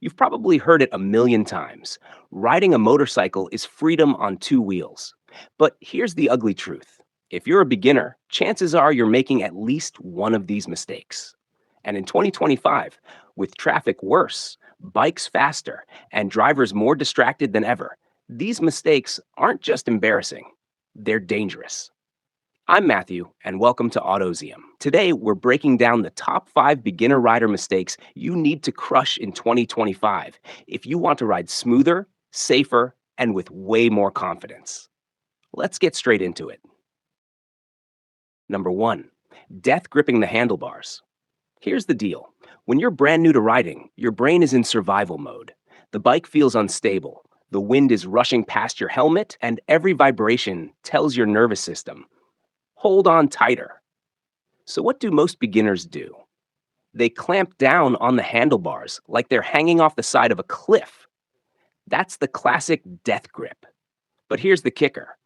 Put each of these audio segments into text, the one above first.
You've probably heard it a million times. Riding a motorcycle is freedom on two wheels. But here's the ugly truth. If you're a beginner, chances are you're making at least one of these mistakes. And in 2025, with traffic worse, bikes faster, and drivers more distracted than ever, these mistakes aren't just embarrassing, they're dangerous. I'm Matthew, and welcome to Autozium. Today, we're breaking down the top 5 beginner rider mistakes you need to crush in 2025 if you want to ride smoother, safer, and with way more confidence. Let's get straight into it. Number 1, death gripping the handlebars. Here's the deal. When you're brand new to riding, your brain is in survival mode. The bike feels unstable. The wind is rushing past your helmet, and every vibration tells your nervous system, hold on tighter. So, what do most beginners do? They clamp down on the handlebars like they're hanging off the side of a cliff. That's the classic death grip. But here's the kicker: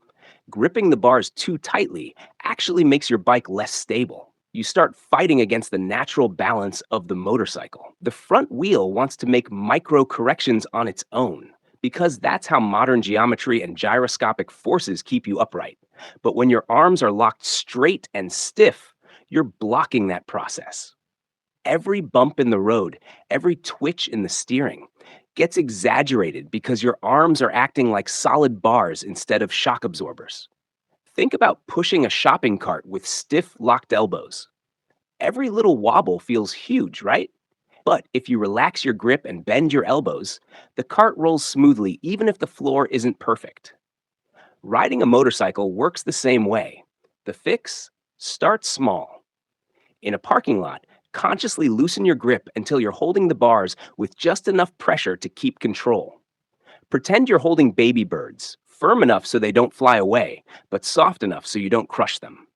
gripping the bars too tightly actually makes your bike less stable. You start fighting against the natural balance of the motorcycle. The front wheel wants to make micro corrections on its own because that's how modern geometry and gyroscopic forces keep you upright. But when your arms are locked straight and stiff, you're blocking that process. Every bump in the road, every twitch in the steering gets exaggerated because your arms are acting like solid bars instead of shock absorbers. Think about pushing a shopping cart with stiff, locked elbows. Every little wobble feels huge, right? But if you relax your grip and bend your elbows, the cart rolls smoothly even if the floor isn't perfect. Riding a motorcycle works the same way. The fix: start small. In a parking lot, consciously loosen your grip until you're holding the bars with just enough pressure to keep control. Pretend you're holding baby birds, firm enough so they don't fly away, but soft enough so you don't crush them.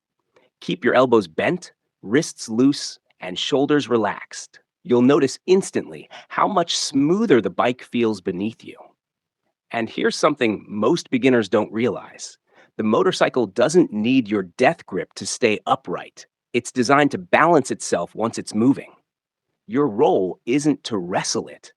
Keep your elbows bent, wrists loose, and shoulders relaxed. You'll notice instantly how much smoother the bike feels beneath you. And here's something most beginners don't realize: the motorcycle doesn't need your death grip to stay upright. It's designed to balance itself once it's moving. Your role isn't to wrestle it,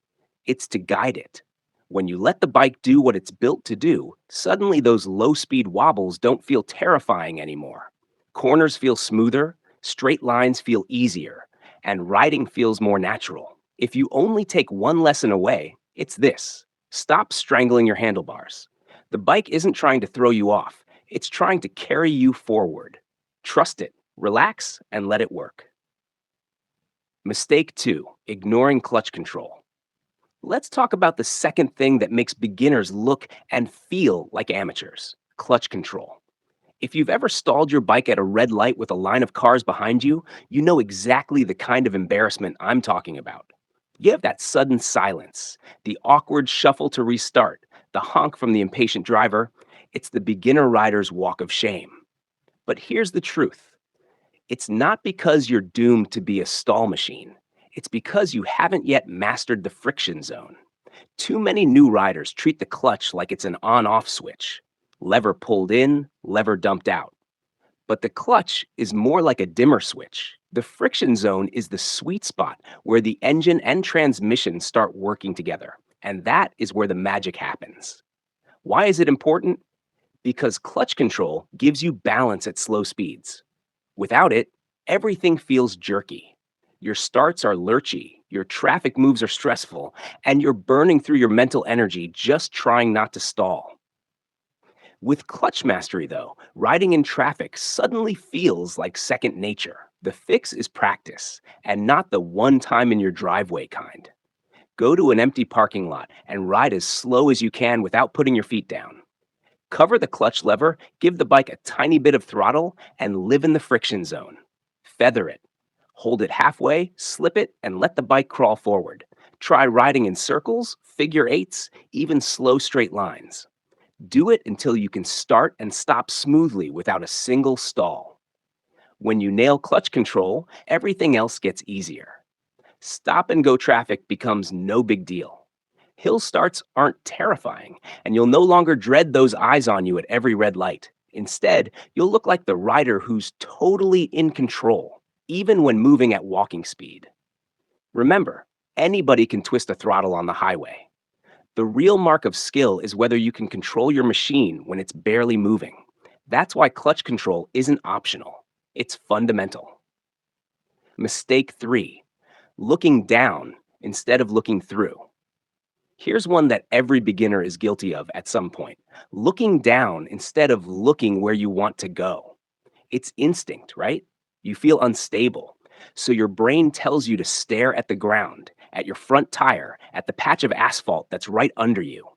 it's to guide it. When you let the bike do what it's built to do, suddenly those low speed wobbles don't feel terrifying anymore. Corners feel smoother, straight lines feel easier, and riding feels more natural. If you only take one lesson away, it's this: stop strangling your handlebars. The bike isn't trying to throw you off, it's trying to carry you forward. Trust it, relax, and let it work. Mistake 2, ignoring clutch control. Let's talk about the second thing that makes beginners look and feel like amateurs: clutch control. If you've ever stalled your bike at a red light with a line of cars behind you, you know exactly the kind of embarrassment I'm talking about. You have that sudden silence, the awkward shuffle to restart, the honk from the impatient driver. It's the beginner rider's walk of shame. But here's the truth: it's not because you're doomed to be a stall machine. It's because you haven't yet mastered the friction zone. Too many new riders treat the clutch like it's an on off switch: lever pulled in, lever dumped out. But the clutch is more like a dimmer switch. The friction zone is the sweet spot where the engine and transmission start working together. And that is where the magic happens. Why is it important? Because clutch control gives you balance at slow speeds. Without it, everything feels jerky. Your starts are lurchy, your traffic moves are stressful, and you're burning through your mental energy just trying not to stall. With clutch mastery, though, riding in traffic suddenly feels like second nature. The fix is practice, and not the one time in your driveway kind. Go to an empty parking lot and ride as slow as you can without putting your feet down. Cover the clutch lever, give the bike a tiny bit of throttle, and live in the friction zone. Feather it. Hold it halfway, slip it, and let the bike crawl forward. Try riding in circles, figure eights, even slow straight lines. Do it until you can start and stop smoothly without a single stall. When you nail clutch control, everything else gets easier. Stop and go traffic becomes no big deal. Hill starts aren't terrifying, and you'll no longer dread those eyes on you at every red light. Instead, you'll look like the rider who's totally in control, even when moving at walking speed. Remember, Anybody can twist a throttle on the highway. The real mark of skill is whether you can control your machine when it's barely moving. That's why clutch control isn't optional, it's fundamental. Mistake 3, looking down instead of looking through. Here's one that every beginner is guilty of at some point: looking down instead of looking where you want to go. It's instinct, right? You feel unstable. So your brain tells you to stare at the ground, at your front tire, at the patch of asphalt that's right under you.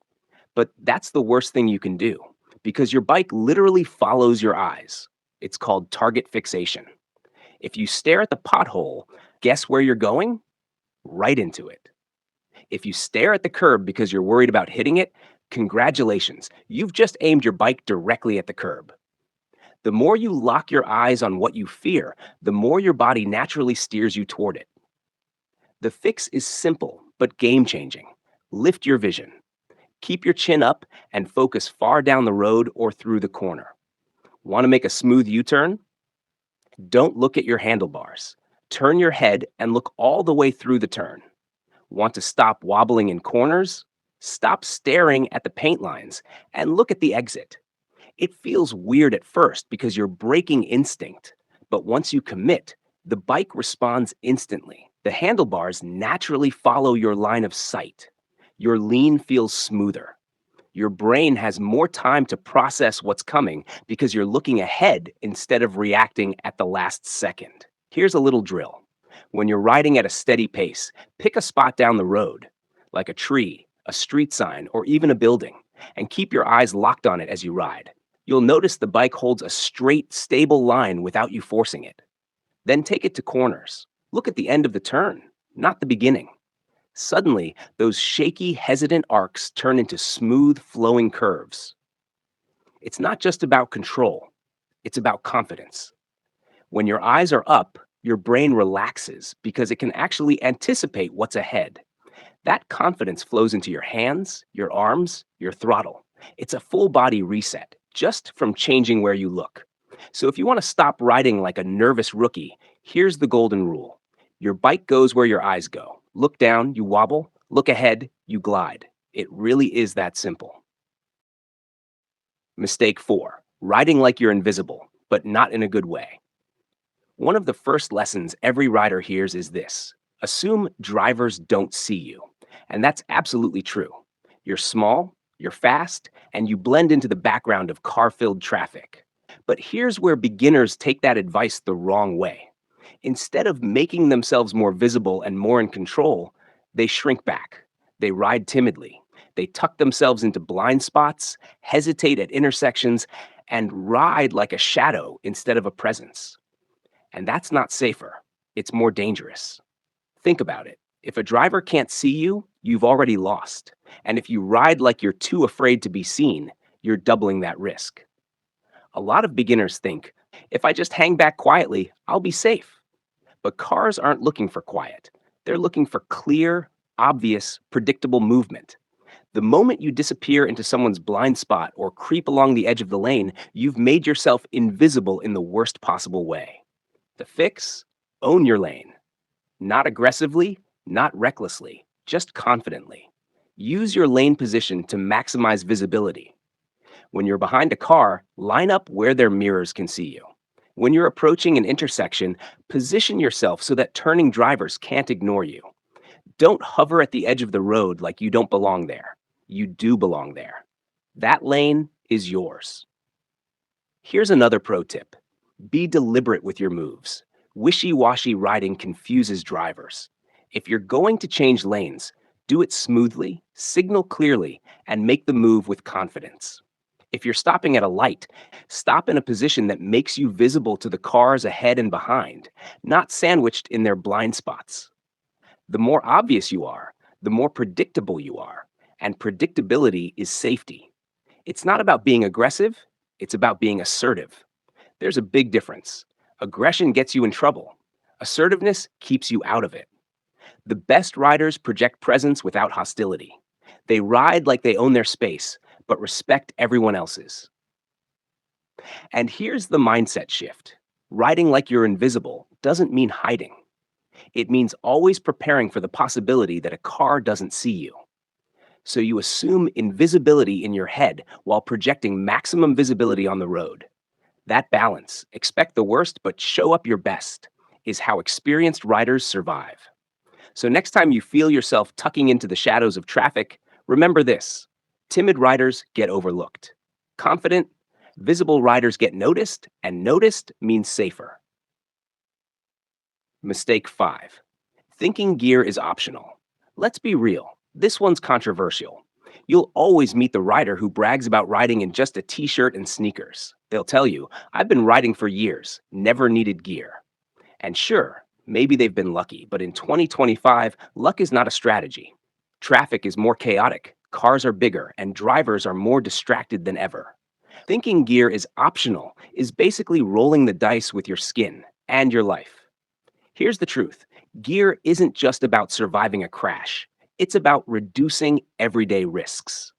But that's the worst thing you can do because your bike literally follows your eyes. It's called target fixation. If you stare at the pothole, guess where you're going? Right into it. If you stare at the curb because you're worried about hitting it, congratulations, you've just aimed your bike directly at the curb. The more you lock your eyes on what you fear, the more your body naturally steers you toward it. The fix is simple but game changing. Lift your vision. Keep your chin up and focus far down the road or through the corner. Want to make a smooth U turn? Don't look at your handlebars. Turn your head and look all the way through the turn. Want to stop wobbling in corners? Stop staring at the paint lines and look at the exit. It feels weird at first because you're breaking instinct, but once you commit, the bike responds instantly. The handlebars naturally follow your line of sight. Your lean feels smoother. Your brain has more time to process what's coming because you're looking ahead instead of reacting at the last second. Here's a little drill. When you're riding at a steady pace, pick a spot down the road, like a tree, a street sign, or even a building, and keep your eyes locked on it as you ride. You'll notice the bike holds a straight, stable line without you forcing it. Then take it to corners. Look at the end of the turn, not the beginning. Suddenly, those shaky, hesitant arcs turn into smooth, flowing curves. It's not just about control, it's about confidence. When your eyes are up, your brain relaxes because it can actually anticipate what's ahead. That confidence flows into your hands, your arms, your throttle. It's a full body reset just from changing where you look. So if you want to stop riding like a nervous rookie, here's the golden rule. Your bike goes where your eyes go. Look down, you wobble. Look ahead, you glide. It really is that simple. Mistake 4, riding like you're invisible, but not in a good way. One of the first lessons every rider hears is this: assume drivers don't see you. And that's absolutely true. You're small, you're fast, and you blend into the background of car filled traffic. But here's where beginners take that advice the wrong way. Instead of making themselves more visible and more in control, they shrink back. They ride timidly. They tuck themselves into blind spots, hesitate at intersections, and ride like a shadow instead of a presence. And that's not safer, it's more dangerous. Think about it. If a driver can't see you, you've already lost. And if you ride like you're too afraid to be seen, you're doubling that risk. A lot of beginners think, if I just hang back quietly, I'll be safe. But cars aren't looking for quiet. They're looking for clear, obvious, predictable movement. The moment you disappear into someone's blind spot or creep along the edge of the lane, you've made yourself invisible in the worst possible way. The fix? Own your lane. Not aggressively, not recklessly, just confidently. Use your lane position to maximize visibility. When you're behind a car, line up where their mirrors can see you. When you're approaching an intersection, position yourself so that turning drivers can't ignore you. Don't hover at the edge of the road like you don't belong there. You do belong there. That lane is yours. Here's another pro tip: be deliberate with your moves. Wishy washy riding confuses drivers. If you're going to change lanes, do it smoothly, signal clearly, and make the move with confidence. If you're stopping at a light, stop in a position that makes you visible to the cars ahead and behind, not sandwiched in their blind spots. The more obvious you are, the more predictable you are, and predictability is safety. It's not about being aggressive, it's about being assertive. There's a big difference. Aggression gets you in trouble. Assertiveness keeps you out of it. The best riders project presence without hostility. They ride like they own their space, but respect everyone else's. And here's the mindset shift: riding like you're invisible doesn't mean hiding. It means always preparing for the possibility that a car doesn't see you. So you assume invisibility in your head while projecting maximum visibility on the road. That balance, expect the worst but show up your best, is how experienced riders survive. So next time you feel yourself tucking into the shadows of traffic, remember this: timid riders get overlooked. Confident, visible riders get noticed, and noticed means safer. Mistake 5. Thinking gear is optional. Let's be real, this one's controversial. You'll always meet the rider who brags about riding in just a t shirt and sneakers. They'll tell you, I've been riding for years, never needed gear. And sure, maybe they've been lucky, but in 2025, luck is not a strategy. Traffic is more chaotic, cars are bigger, and drivers are more distracted than ever. Thinking gear is optional is basically rolling the dice with your skin and your life. Here's the truth: gear isn't just about surviving a crash, it's about reducing everyday risks.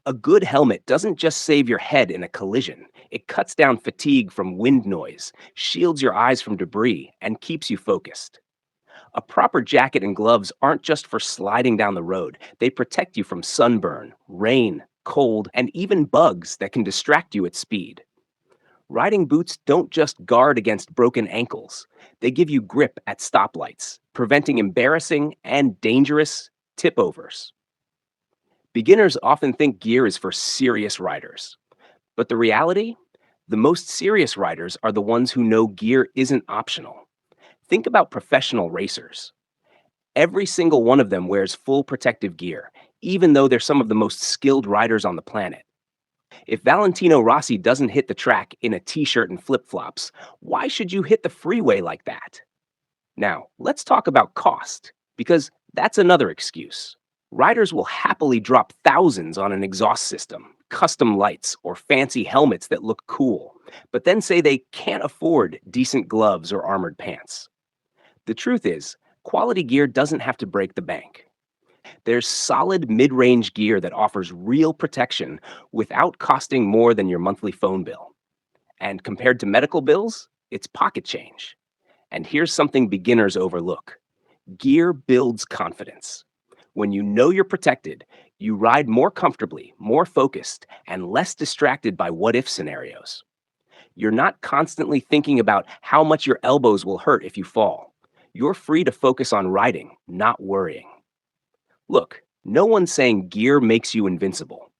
A good helmet doesn't just save your head in a collision, it cuts down fatigue from wind noise, shields your eyes from debris, and keeps you focused. A proper jacket and gloves aren't just for sliding down the road, they protect you from sunburn, rain, cold, and even bugs that can distract you at speed. Riding boots don't just guard against broken ankles, they give you grip at stoplights, preventing embarrassing and dangerous tip overs. Beginners often think gear is for serious riders, but the reality? The most serious riders are the ones who know gear isn't optional. Think about professional racers. Every single one of them wears full protective gear, even though they're some of the most skilled riders on the planet. If Valentino Rossi doesn't hit the track in a t shirt and flip flops, why should you hit the freeway like that? Now, let's talk about cost, because that's another excuse. Riders will happily drop thousands on an exhaust system, custom lights, or fancy helmets that look cool, but then say they can't afford decent gloves or armored pants. The truth is, quality gear doesn't have to break the bank. There's solid mid range gear that offers real protection without costing more than your monthly phone bill. And compared to medical bills, it's pocket change. And here's something beginners overlook: gear builds confidence. When you know you're protected, you ride more comfortably, more focused, and less distracted by what if scenarios. You're not constantly thinking about how much your elbows will hurt if you fall. You're free to focus on riding, not worrying. Look, no one's saying gear makes you invincible.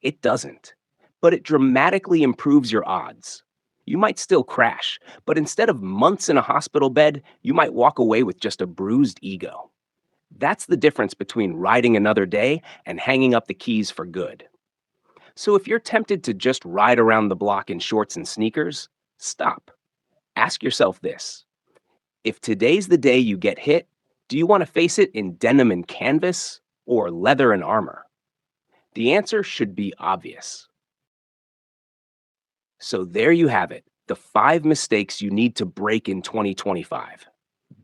It doesn't. But it dramatically improves your odds. You might still crash, but instead of months in a hospital bed, you might walk away with just a bruised ego. That's the difference between riding another day and hanging up the keys for good. So if you're tempted to just ride around the block in shorts and sneakers, stop. Ask yourself this: if today's the day you get hit, do you want to face it in denim and canvas or leather and armor? The answer should be obvious. So there you have it, the 5 mistakes you need to break in 2025.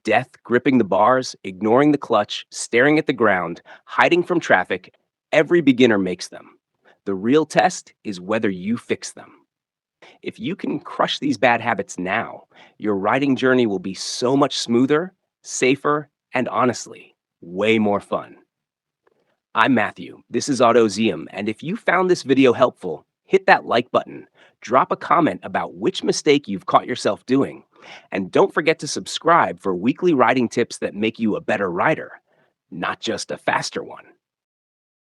Death gripping the bars, ignoring the clutch, staring at the ground, hiding from traffic. Every beginner makes them. The real test is whether you fix them. If you can crush these bad habits now, your riding journey will be so much smoother, safer, and honestly, way more fun. I'm Matthew. This is Autozium, and if you found this video helpful, hit that like button, drop a comment about which mistake you've caught yourself doing, and don't forget to subscribe for weekly riding tips that make you a better rider, not just a faster one.